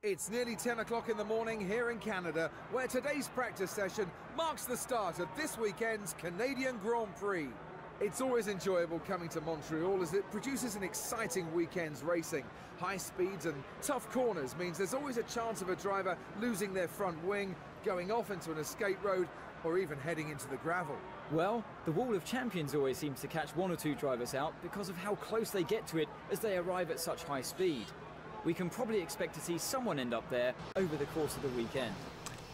It's nearly 10 o'clock in the morning here in Canada, where today's practice session marks the start of this weekend's Canadian Grand Prix. It's always enjoyable coming to Montreal as it produces an exciting weekend's racing. High speeds and tough corners means there's always a chance of a driver losing their front wing, going off into an escape road, or even heading into the gravel. Well, the Wall of Champions always seems to catch one or two drivers out because of how close they get to it as they arrive at such high speed. We can probably expect to see someone end up there over the course of the weekend.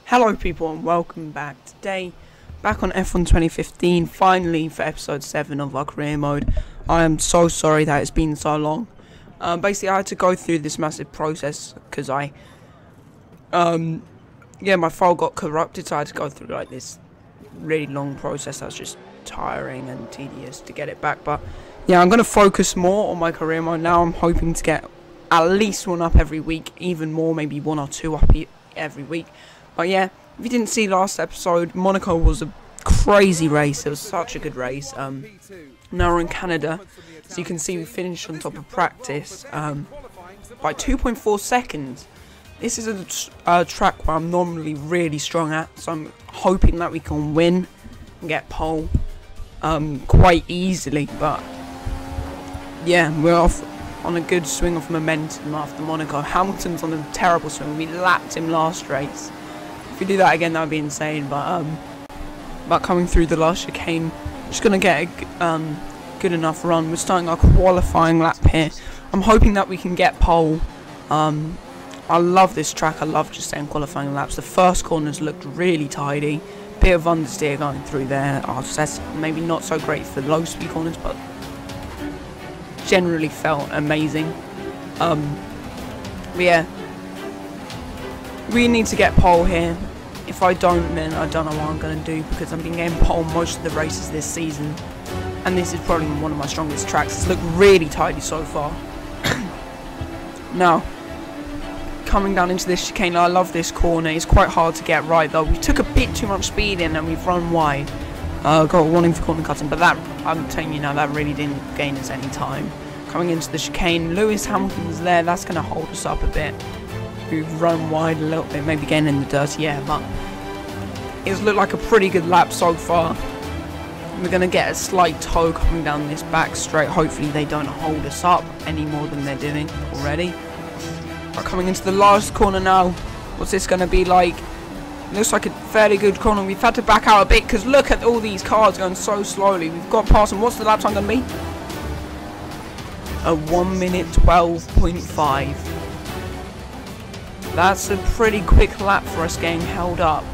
Hello people and welcome back. Today, back on F1 2015, finally for episode 7 of our career mode. I am so sorry that it's been so long. Basically I had to go through this massive process because my file got corrupted, so I had to go through like this really long process that was just tiring and tedious to get it back. But yeah, I'm going to focus more on my career mode now. I'm hoping to get at least one up every week, even more, maybe one or two up every week. But yeah, if you didn't see last episode, Monaco was a crazy race. It was such a good race. Now we're in Canada, so you can see we finished on top of practice by 2.4 seconds. This is a track where I'm normally really strong at, so I'm hoping that we can win and get pole quite easily. But yeah, we're off on a good swing of momentum after Monaco. Hamilton's on a terrible swing. We lapped him last race. If we do that again, that would be insane. But coming through the last chicane, just gonna get a good enough run. We're starting our qualifying lap here. I'm hoping that we can get pole. I love this track. I love just saying qualifying laps. The first corners looked really tidy. Bit of understeer going through there. That's maybe not so great for low speed corners, but generally felt amazing. But yeah, we need to get pole here. If I don't, then I don't know what I'm going to do, because I've been getting pole most of the races this season, and this is probably one of my strongest tracks. It's looked really tidy so far. Now, coming down into this chicane, I love this corner. It's quite hard to get right though. We took a bit too much speed in and we've run wide. Got a warning for corner cutting, but that, I'm telling you now, that really didn't gain us any time. Coming into the chicane, Lewis Hamilton's there. That's going to hold us up a bit. We've run wide a little bit, maybe getting in the dirty air, but it's looked like a pretty good lap so far. We're going to get a slight toe coming down this back straight. Hopefully they don't hold us up any more than they're doing already. But coming into the last corner now, what's this going to be like? Looks like a fairly good corner. We've had to back out a bit because look at all these cars going so slowly. We've got past them. What's the lap time going to be? A 1 minute 12.5. That's a pretty quick lap for us getting held up.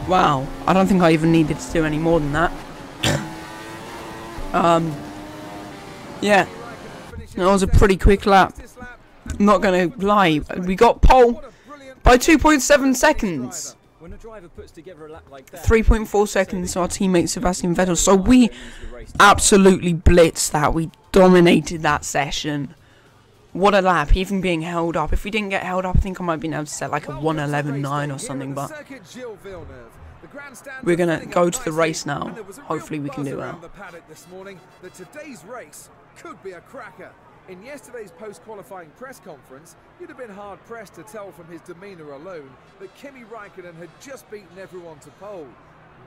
Wow, I don't think I even needed to do any more than that. Yeah, that was a pretty quick lap. I'm not going to lie, we got pole by 2.7 seconds. 3.4 seconds to our teammate Sebastian Vettel. So we absolutely blitzed that. We dominated that session. What a lap, even being held up. If we didn't get held up, I think I might have been able to set like a 1:11.9 or something, but we're going to go to the race now. Hopefully we can do well. Today's race could be a cracker. In yesterday's post-qualifying press conference, you'd have been hard-pressed to tell from his demeanour alone that Kimi Räikkönen had just beaten everyone to pole.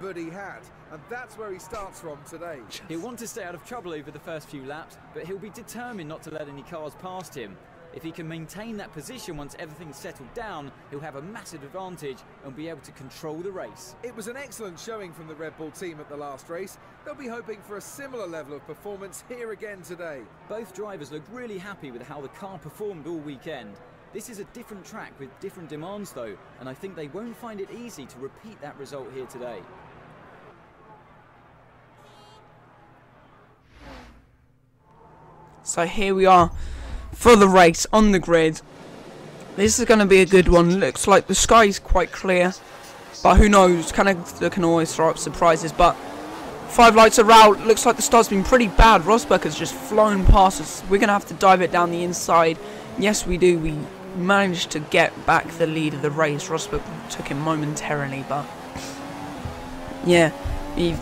But he had, and that's where he starts from today. He'll want to stay out of trouble over the first few laps, but he'll be determined not to let any cars past him. If he can maintain that position once everything's settled down, he'll have a massive advantage and be able to control the race. It was an excellent showing from the Red Bull team at the last race. They'll be hoping for a similar level of performance here again today. Both drivers looked really happy with how the car performed all weekend. This is a different track with different demands though, and I think they won't find it easy to repeat that result here today. So here we are for the race on the grid. This is going to be a good one. Looks like the sky is quite clear, but who knows, Canada can always throw up surprises. But 5 lights are out. Looks like the start's been pretty bad. Rosberg has just flown past us. We're going to have to dive it down the inside. Yes, we do. We managed to get back the lead of the race. Rosberg took him momentarily, but yeah, he's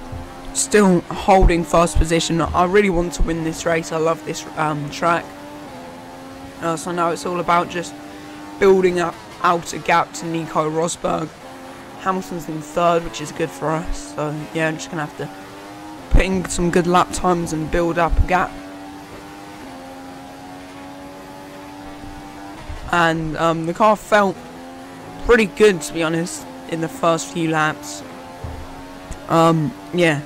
still holding first position. I really want to win this race. I love this track. So now it's all about just building up out a gap to Nico Rosberg. Hamilton's in third, which is good for us. So yeah, I'm just gonna have to put in some good lap times and build up a gap. And the car felt pretty good, to be honest, in the first few laps. Yeah,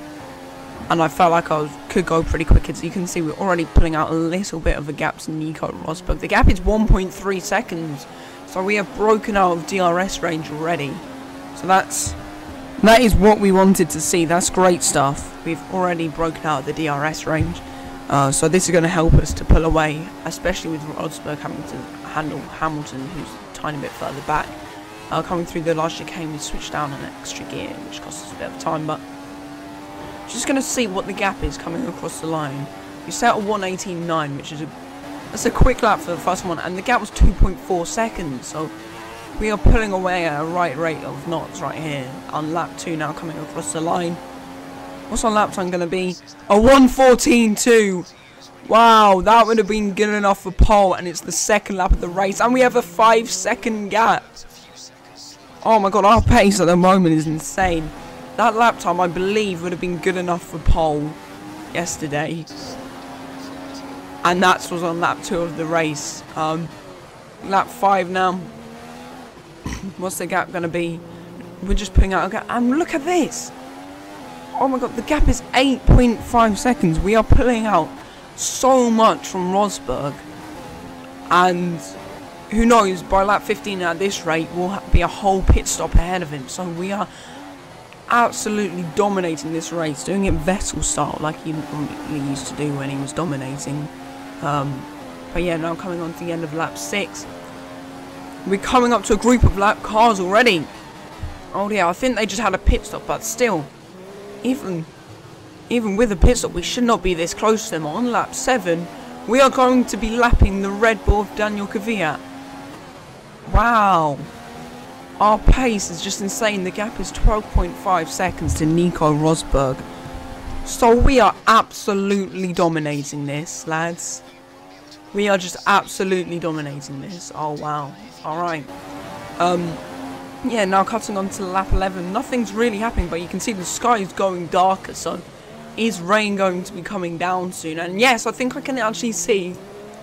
and I felt like I could go pretty quick. As you can see, we're already pulling out a little bit of a gap to Nico Rosberg. The gap is 1.3 seconds, so we have broken out of DRS range already. So that is what we wanted to see. That's great stuff. We've already broken out of the DRS range, so this is going to help us to pull away, especially with Rosberg having to handle Hamilton, who's a tiny bit further back. Coming through the last chicane, we switched down an extra gear, which cost us a bit of time, but just going to see what the gap is coming across the line. We set at 1:18.9, which is that's a quick lap for the first one, and the gap was 2.4 seconds, so we are pulling away at a right rate of knots right here. On lap 2 now, coming across the line. What's our lap time going to be? A 1:14.2. Wow, that would have been good enough for pole, and it's the second lap of the race, and we have a 5-second gap. Oh my god, our pace at the moment is insane. That lap time, I believe, would have been good enough for pole yesterday. And that was on lap 2 of the race. Lap 5 now. What's the gap going to be? We're just putting out a gap. And look at this. Oh my god, the gap is 8.5 seconds. We are pulling out so much from Rosberg. And who knows, by lap 15 at this rate, we'll be a whole pit stop ahead of him. So we are absolutely dominating this race, doing it Vettel style, like he normally used to do when he was dominating. But yeah, now coming on to the end of lap 6. We're coming up to a group of lap cars already. Oh yeah, I think they just had a pit stop, but still, even with a pit stop, we should not be this close to them. On lap 7, we are going to be lapping the Red Bull of Daniel Kvyat. Wow, our pace is just insane. The gap is 12.5 seconds to Nico Rosberg. So we are absolutely dominating this, lads. We are just absolutely dominating this. Oh wow. Alright. Yeah, now cutting on to lap 11. Nothing's really happening, but you can see the sky is going darker, so is rain going to be coming down soon? And yes, I think I can actually see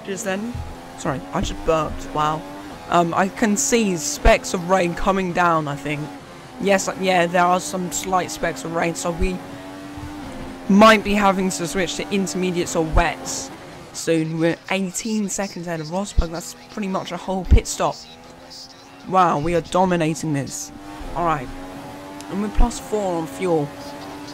just then. Sorry, I just burped. Wow. I can see specks of rain coming down, I think. Yes, yeah, there are some slight specks of rain, so we might be having to switch to intermediates or wets soon. We're 18 seconds ahead of Rosberg. That's pretty much a whole pit stop. Wow, we are dominating this. Alright. And we're +4 on fuel.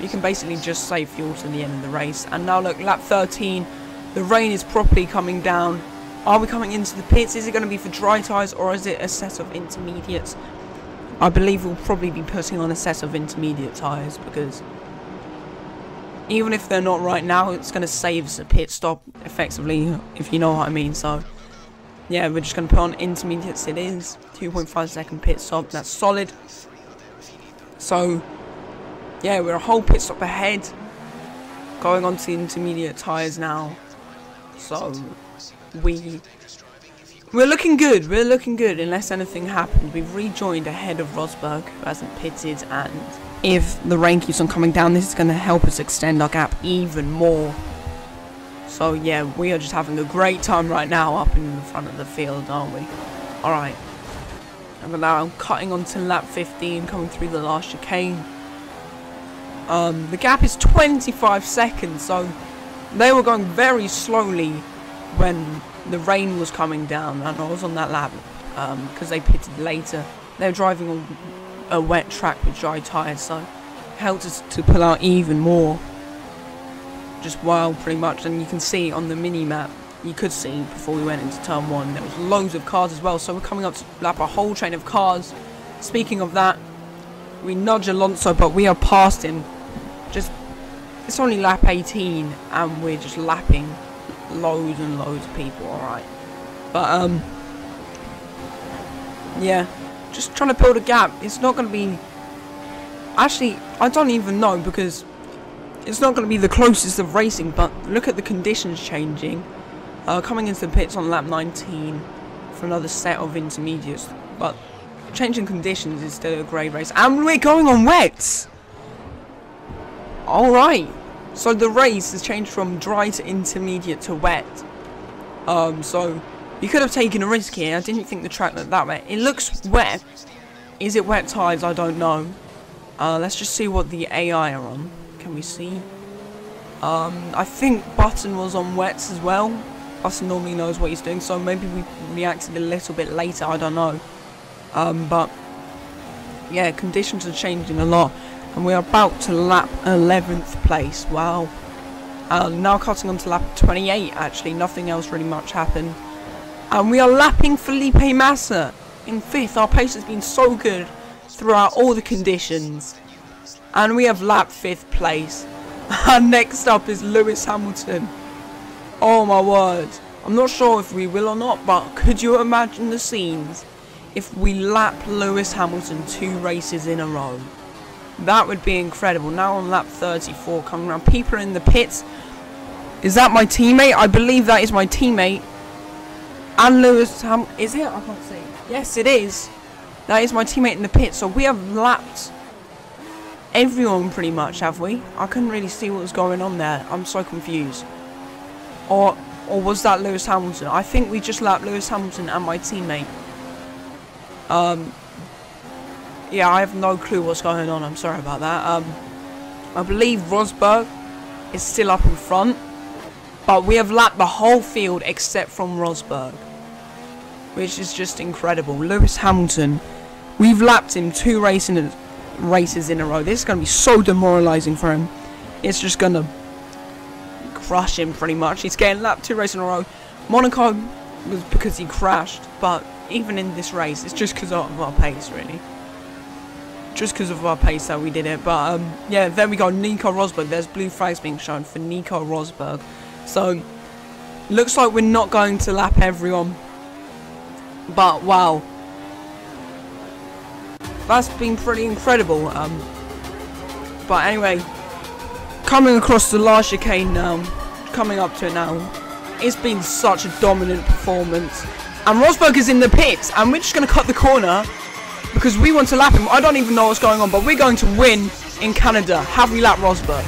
You can basically just save fuel to the end of the race. And now look, lap 13. The rain is properly coming down. Are we coming into the pits? Is it going to be for dry tyres, or is it a set of intermediates? I believe we'll probably be putting on a set of intermediate tyres, because even if they're not right now, it's going to save us a pit stop effectively, if you know what I mean. So yeah, we're just going to put on intermediates. It is 2.5 second pit stop. That's solid. So yeah, we're a whole pit stop ahead, going on to the intermediate tyres now. So we're looking good. We're looking good unless anything happens. We've rejoined ahead of Rosberg, who hasn't pitted, and if the rain keeps on coming down, this is going to help us extend our gap even more. So yeah, we are just having a great time right now up in the front of the field, aren't we? Alright. And now cutting on to lap 15, coming through the last chicane. The gap is 25 seconds, so they were going very slowly when the rain was coming down, and I was on that lap because they pitted later. They were driving on a wet track with dry tyres, so it helped us to pull out even more. Just wild, pretty much. And you can see on the mini map, you could see before we went into turn 1, there was loads of cars as well, so we're coming up to lap a whole train of cars. Speaking of that, we nudge Alonso, but we are past him. It's only lap 18 and we're just lapping loads and loads of people. Alright, but yeah, just trying to build a gap. It's not going to be, actually I don't even know, because it's not going to be the closest of racing, but look at the conditions changing. Coming into the pits on lap 19 for another set of intermediates, but changing conditions is still a great race. And we're going on wets! Alright, so the race has changed from dry to intermediate to wet. So you could have taken a risk here. I didn't think the track looked that wet. It looks wet. Is it wet tires? I don't know. Let's just see what the AI are on. Can we see? I think Button was on wets as well. Button normally knows what he's doing, so maybe we reacted a little bit later, I don't know. But yeah, conditions are changing a lot, and we're about to lap 11th place. Wow. Now cutting on to lap 28, actually, nothing else really much happened. And we are lapping Felipe Massa in 5th. Our pace has been so good throughout all the conditions, and we have lapped 5th place. And next up is Lewis Hamilton. Oh my word. I'm not sure if we will or not, but could you imagine the scenes if we lap Lewis Hamilton 2 races in a row? That would be incredible. Now on lap 34 coming around. People are in the pits. Is that my teammate? I believe that is my teammate. And Lewis Hamilton. Is it? I can't see. Yes, it is. That is my teammate in the pit. So we have lapped everyone pretty much, have we? I couldn't really see what was going on there. I'm so confused. Or was that Lewis Hamilton? I think we just lapped Lewis Hamilton and my teammate. Yeah, I have no clue what's going on. I'm sorry about that. I believe Rosberg is still up in front, but we have lapped the whole field except from Rosberg, which is just incredible. Lewis Hamilton, we've lapped him 2 races in a row. This is going to be so demoralizing for him. It's just going to crush him pretty much. He's getting lapped 2 races in a row. Monaco was because he crashed, but even in this race, it's just because of our pace, really. Just because of our pace that we did it. But yeah, there we go. Nico Rosberg. There's blue flags being shown for Nico Rosberg. So looks like we're not going to lap everyone, but wow, that's been pretty incredible. But anyway, coming across the last chicane now, coming up to it now, it's been such a dominant performance. And Rosberg is in the pits, and we're just going to cut the corner because we want to lap him. I don't even know what's going on, but we're going to win in Canada. Have we lapped Rosberg?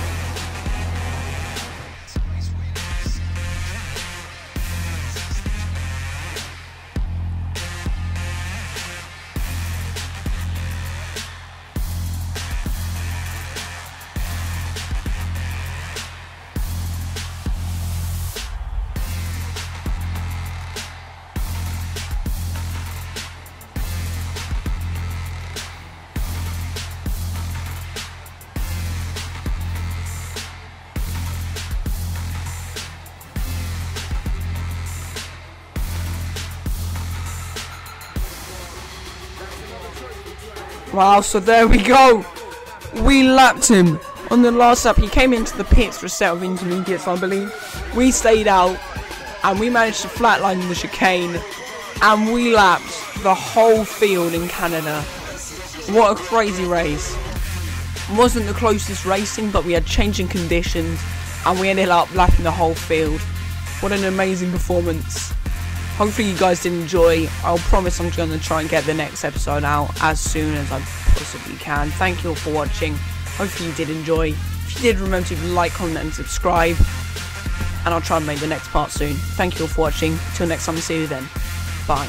Wow, so there we go. We lapped him on the last lap. He came into the pits for a set of intermediates, I believe. We stayed out, and we managed to flatline the chicane, and we lapped the whole field in Canada. What a crazy race. It wasn't the closest racing, but we had changing conditions, and we ended up lapping the whole field. What an amazing performance. Hopefully you guys did enjoy. I'll promise I'm going to try and get the next episode out as soon as I possibly can. Thank you all for watching. Hopefully you did enjoy. If you did, remember to like, comment and subscribe. And I'll try and make the next part soon. Thank you all for watching. Till next time, see you then. Bye.